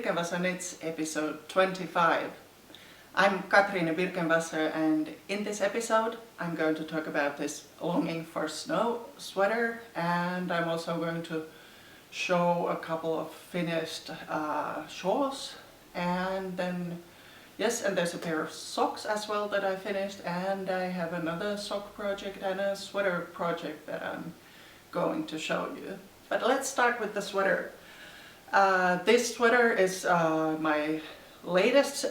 Birkenwasser Knits episode 25. I'm Katriine Birkenwasser, and in this episode I'm going to talk about this longing for snow sweater, and I'm also going to show a couple of finished shawls, and then and there's a pair of socks as well that I finished, and I have another sock project and a sweater project that I'm going to show you. But let's start with the sweater. This sweater is my latest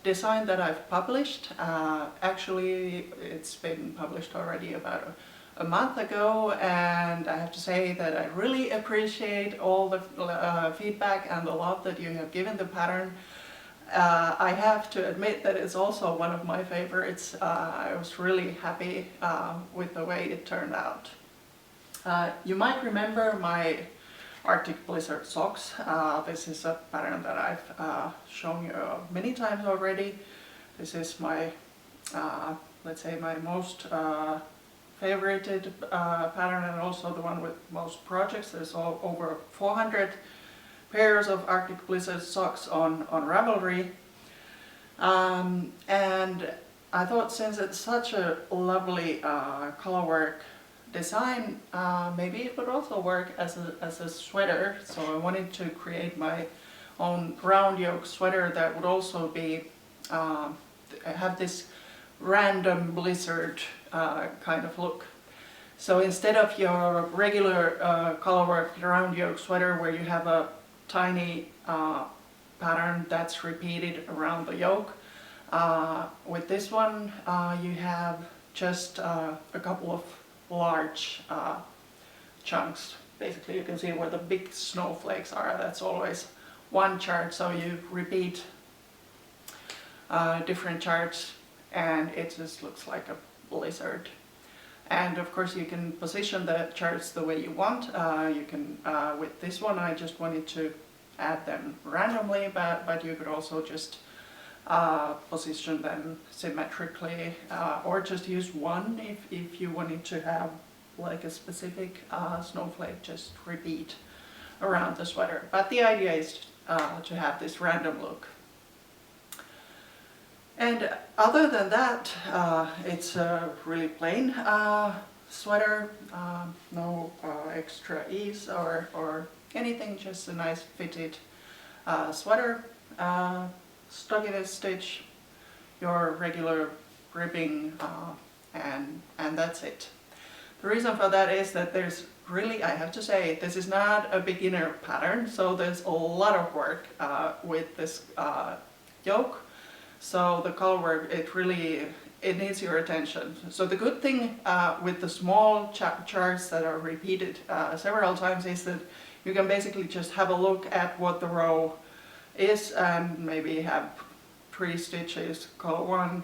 design that I've published. Actually, it's been published already about a month ago, and I have to say that I really appreciate all the feedback and the love that you have given the pattern. I have to admit that it's also one of my favorites. I was really happy with the way it turned out. You might remember my Arctic Blizzard socks. This is a pattern that I've shown you many times already. This is my, let's say, my most favorited pattern, and also the one with most projects. There's over 400 pairs of Arctic Blizzard socks on Ravelry. And I thought, since it's such a lovely colorwork design, maybe it would also work as a sweater. So I wanted to create my own round yoke sweater that would also be have this random blizzard kind of look. So instead of your regular colorwork round yoke sweater where you have a tiny pattern that's repeated around the yoke, with this one you have just a couple of large chunks. Basically, you can see where the big snowflakes are. That's always one chart, so you repeat different charts and it just looks like a blizzard. And of course you can position the charts the way you want. You can, with this one I just wanted to add them randomly, but you could also just position them symmetrically, or just use one if you wanted to have like a specific snowflake just repeat around the sweater. But the idea is to have this random look. And other than that, it's a really plain sweater, no extra ease or anything, just a nice fitted sweater. Stockiness stitch, your regular ribbing, and that's it. The reason for that is that there's really, I have to say, this is not a beginner pattern, so there's a lot of work with this yoke. So the color work, it needs your attention. So the good thing with the small charts that are repeated several times is that you can basically just have a look at what the row is and maybe have 3 stitches color 1,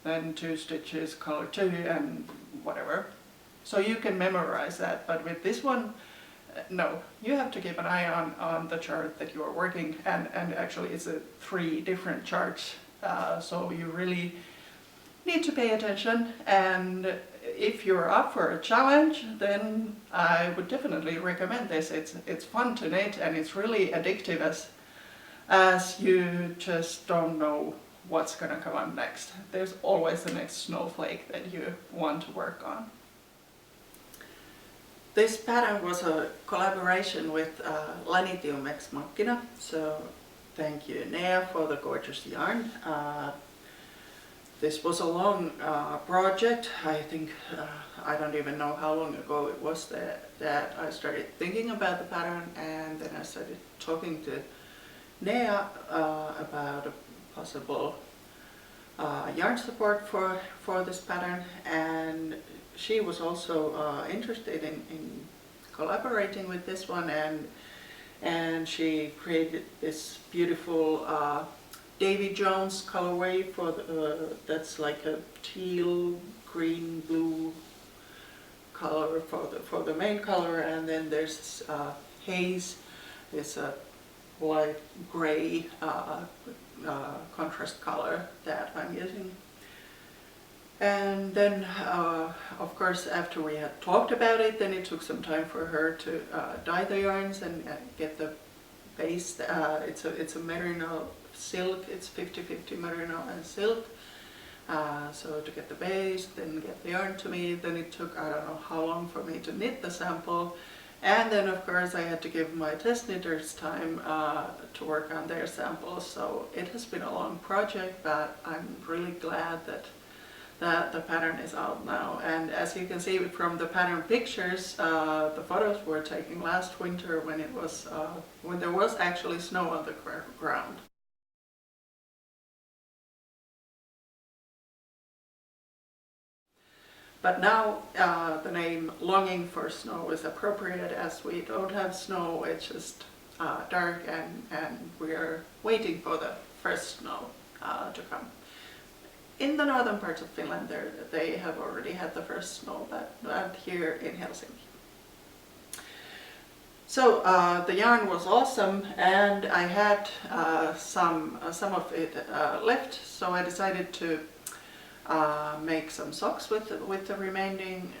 then 2 stitches color 2, and whatever. So you can memorize that, but with this one, no, you have to keep an eye on the chart that you are working, and actually it's 3 different charts, so you really need to pay attention. And if you're up for a challenge, then I would definitely recommend this. It's fun to knit, and it's really addictive as you just don't know what's gonna come on next. There's always the next snowflake that you want to work on. This pattern was a collaboration with Lanitium x Machina, so thank you Nea for the gorgeous yarn. This was a long project. I think, I don't even know how long ago it was that I started thinking about the pattern, and then I started talking to Nea about a possible yarn support for this pattern, and she was also interested in collaborating with this one, and she created this beautiful Davy Jones colorway for that's like a teal, green, blue color for the main color, and then there's haze. It's a light gray contrast color that I'm using. And then, of course, after we had talked about it, then it took some time for her to dye the yarns and get the based. It's a merino silk. It's 50-50 merino and silk. So to get the base, then get the yarn to me, then it took I don't know how long for me to knit the sample, and then of course I had to give my test knitters time to work on their samples. So it has been a long project, but I'm really glad that the pattern is out now. And as you can see from the pattern pictures, the photos were taken last winter when it was when there was actually snow on the ground. But now the name Longing for Snow is appropriate, as we don't have snow, it's just dark, and we're waiting for the first snow to come. In the northern parts of Finland they have already had the first snow, but not here in Helsinki. So the yarn was awesome, and I had some of it left, so I decided to make some socks with the remaining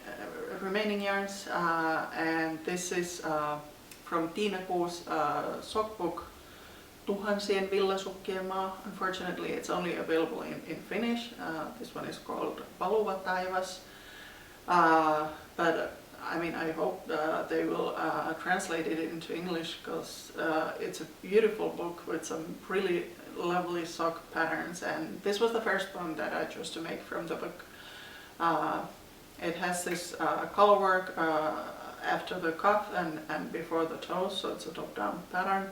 yarns, and this is from Tiina Kuu's sock book Tuhansien villasukkien. Unfortunately, it's only available in Finnish. This one is called Valuva taivas, but I mean, I hope they will translate it into English, because it's a beautiful book with some really lovely sock patterns, and this was the first one that I chose to make from the book. It has this color work after the cuff and before the toes, so it's a top-down pattern,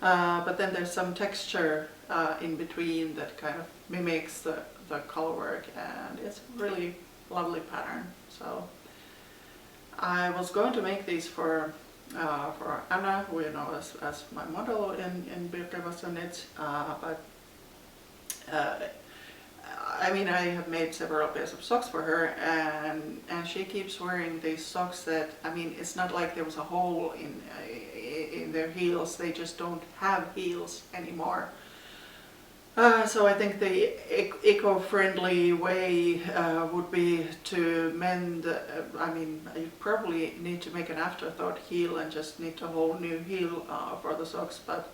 but then there's some texture in between that kind of mimics the color work, and it's a really lovely pattern. So I was going to make these for Anna, who you know as my model in Birkevassa knits, but I mean, I have made several pairs of socks for her, and she keeps wearing these socks that, I mean, it's not like there was a hole in their heels, they just don't have heels anymore. So I think the eco-friendly way would be to mend, I mean, you probably need to make an afterthought heel and just knit a whole new heel for the socks, but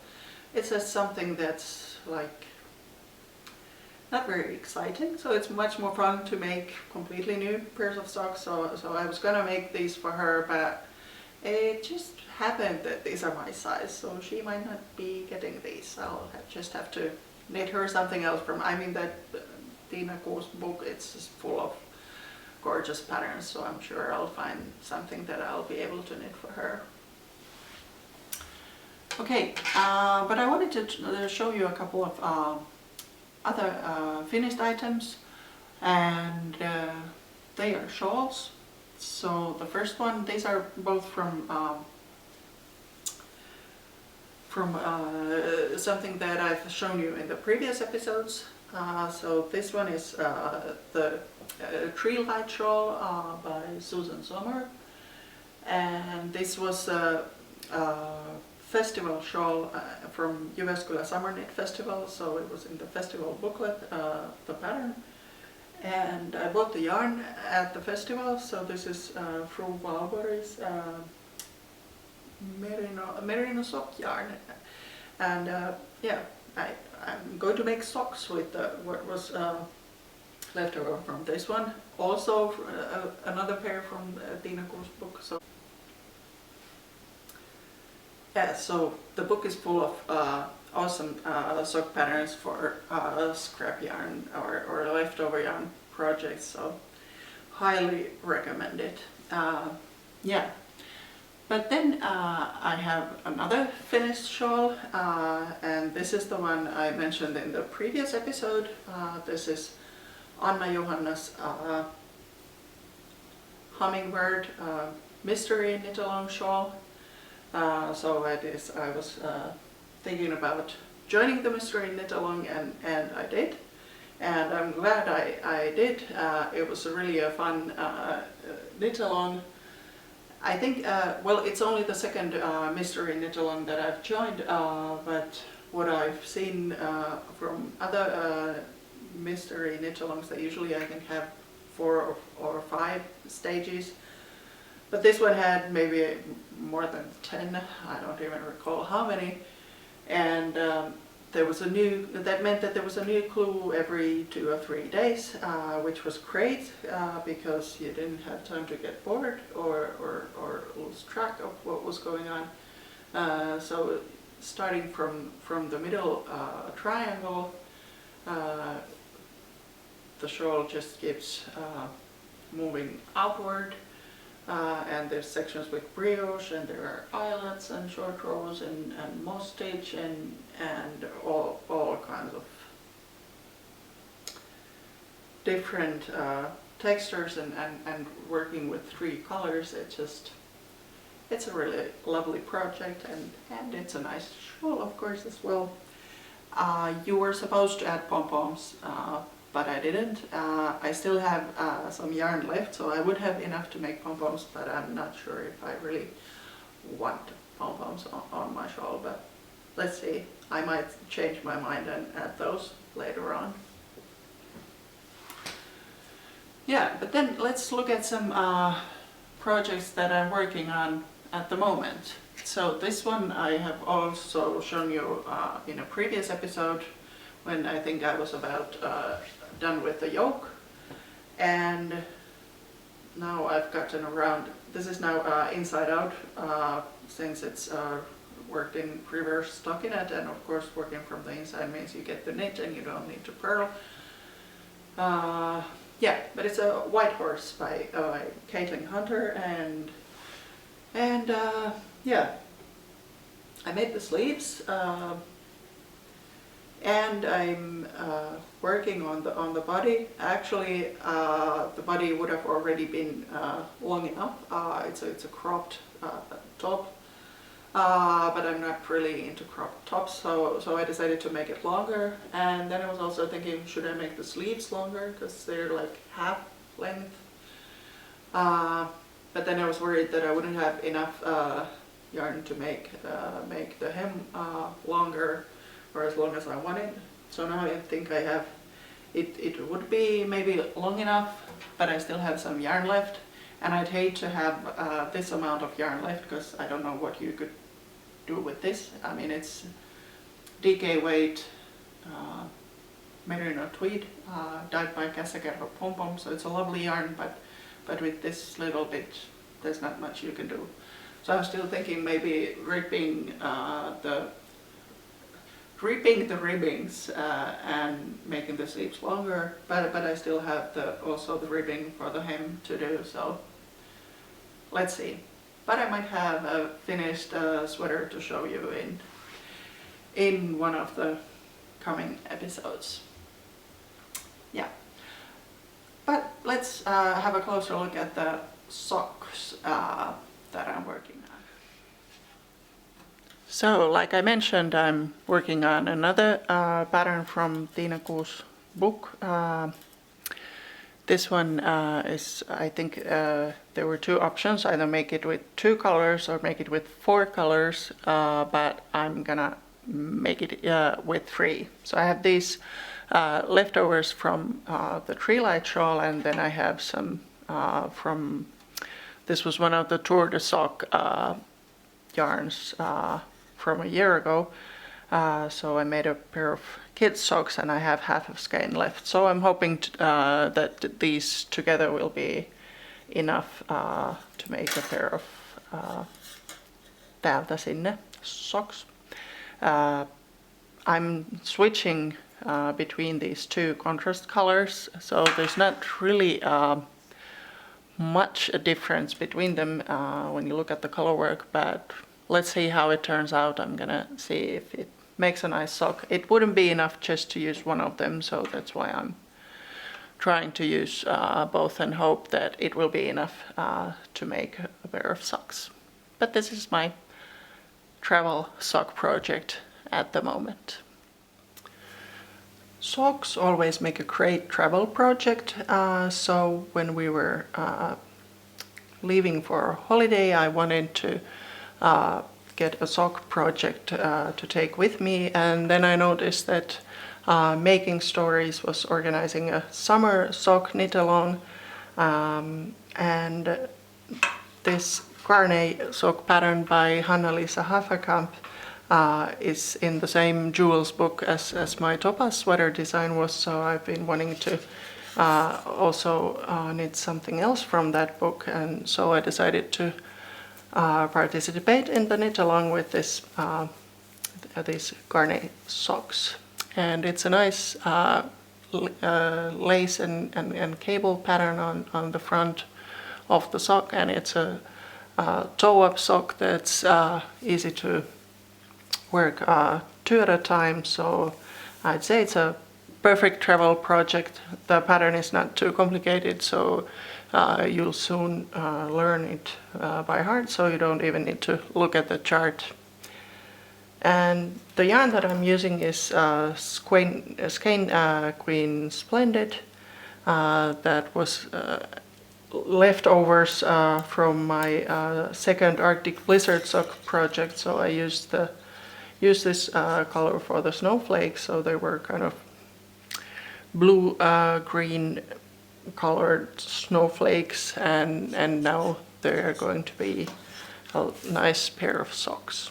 it's just something that's like not very exciting, so it's much more fun to make completely new pairs of socks. So I was gonna make these for her, but it just happened that these are my size, so she might not be getting these. I'll just have to knit her something else from, I mean, that Tiina Kuu's book, it's just full of gorgeous patterns, so I'm sure I'll find something that I'll be able to knit for her. Okay, but I wanted to show you a couple of other finished items, and they are shawls. So the first one, these are both from something that I've shown you in the previous episodes. So this one is the Treelight shawl by Susanne Sommer, and this was a festival shawl from Jyväskylä Summer Knit Festival, so it was in the festival booklet, the pattern. And I bought the yarn at the festival, so this is Fru Valborg's merino sock yarn. And yeah, I'm going to make socks with what was left over from this one. Also another pair from Tiina Kuu's book. So yeah, so the book is full of awesome sock patterns for scrap yarn or leftover yarn projects, so highly recommend it. Yeah, but then I have another finished shawl, and this is the one I mentioned in the previous episode. This is Anna Johanna's Hummingbird mystery knit-along shawl. So I was thinking about joining the mystery knit-along, and I did, and I'm glad I did. It was really a fun knit-along. I think, well, it's only the second mystery knit-along that I've joined, but what I've seen from other mystery knit-alongs, they usually, I think, have 4 or 5 stages. But this one had maybe more than 10, I don't even recall how many. and that meant that there was a new clue every 2 or 3 days, which was great because you didn't have time to get bored or lose track of what was going on. So starting from the middle triangle, the shawl just keeps moving outward, and there's sections with brioche, and there are eyelets and short rows and moss stitch and all kinds of different textures and working with 3 colors. It's a really lovely project, and it's a nice shawl, of course, as well. You were supposed to add pom-poms, but I didn't. I still have some yarn left, so I would have enough to make pom-poms, but I'm not sure if I really want pom-poms on my shawl, but let's see. I might change my mind and add those later on. Yeah, but then let's look at some projects that I'm working on at the moment. So this one I have also shown you in a previous episode when I think I was about done with the yoke, and now I've gotten around. This is now inside out since it's worked in reverse stockinette, and of course working from the inside means you get the knit and you don't need to purl. Yeah, but it's a White Horse by Caitlin Hunter, and yeah, I made the sleeves, and I'm working on the body. Actually, the body would have already been long enough. It's a cropped top, but I'm not really into cropped tops, so I decided to make it longer. And then I was also thinking, should I make the sleeves longer, because they're like half length. But then I was worried that I wouldn't have enough yarn to make the hem longer, or as long as I wanted. So now I think I have, it would be maybe long enough, but I still have some yarn left, and I'd hate to have this amount of yarn left, because I don't know what you could do with this. I mean, it's DK weight merino tweed dyed by Casaquero Pom Pom, so it's a lovely yarn, but with this little bit there's not much you can do. So I'm still thinking maybe ripping the ribbings and making the sleeves longer, but I still have also the ribbing for the hem to do, so let's see. But I might have a finished sweater to show you in one of the coming episodes. Yeah. But let's have a closer look at the socks that I'm working on. So, like I mentioned, I'm working on another pattern from Tiina Kuu's book. This one is, I think there were 2 options, either make it with 2 colors or make it with 4 colors, but I'm gonna make it with 3. So I have these leftovers from the Treelight shawl, and then I have some from, this was one of the Tour de Sock yarns from a year ago. So I made a pair of kids socks, and I have half of skein left. So I'm hoping that these together will be enough to make a pair of täältä sinne socks. I'm switching between these 2 contrast colors, so there's not really much a difference between them when you look at the color work, but let's see how it turns out. I'm gonna see if it makes a nice sock. It wouldn't be enough just to use one of them, so that's why I'm trying to use both and hope that it will be enough to make a pair of socks. But this is my travel sock project at the moment. Socks always make a great travel project, so when we were leaving for a holiday, I wanted to get a sock project to take with me, and then I noticed that Making Stories was organizing a summer sock knit along, and this Carney sock pattern by Hanna-Liisa Haferkamp is in the same jewels book as my topaz sweater design was, so I've been wanting to also knit something else from that book, and so I decided to participate in the knit along with this these garnet socks. And it's a nice lace and cable pattern on the front of the sock, and it's a toe-up sock that's easy to work 2 at a time, so I'd say it's a perfect travel project. The pattern is not too complicated, so you'll soon learn it by heart, so you don't even need to look at the chart. And the yarn that I'm using is Skein Queen Splendid. That was leftovers from my second Arctic Blizzard sock project, so I used this color for the snowflakes, so they were kind of blue green colored snowflakes, and now they're going to be a nice pair of socks.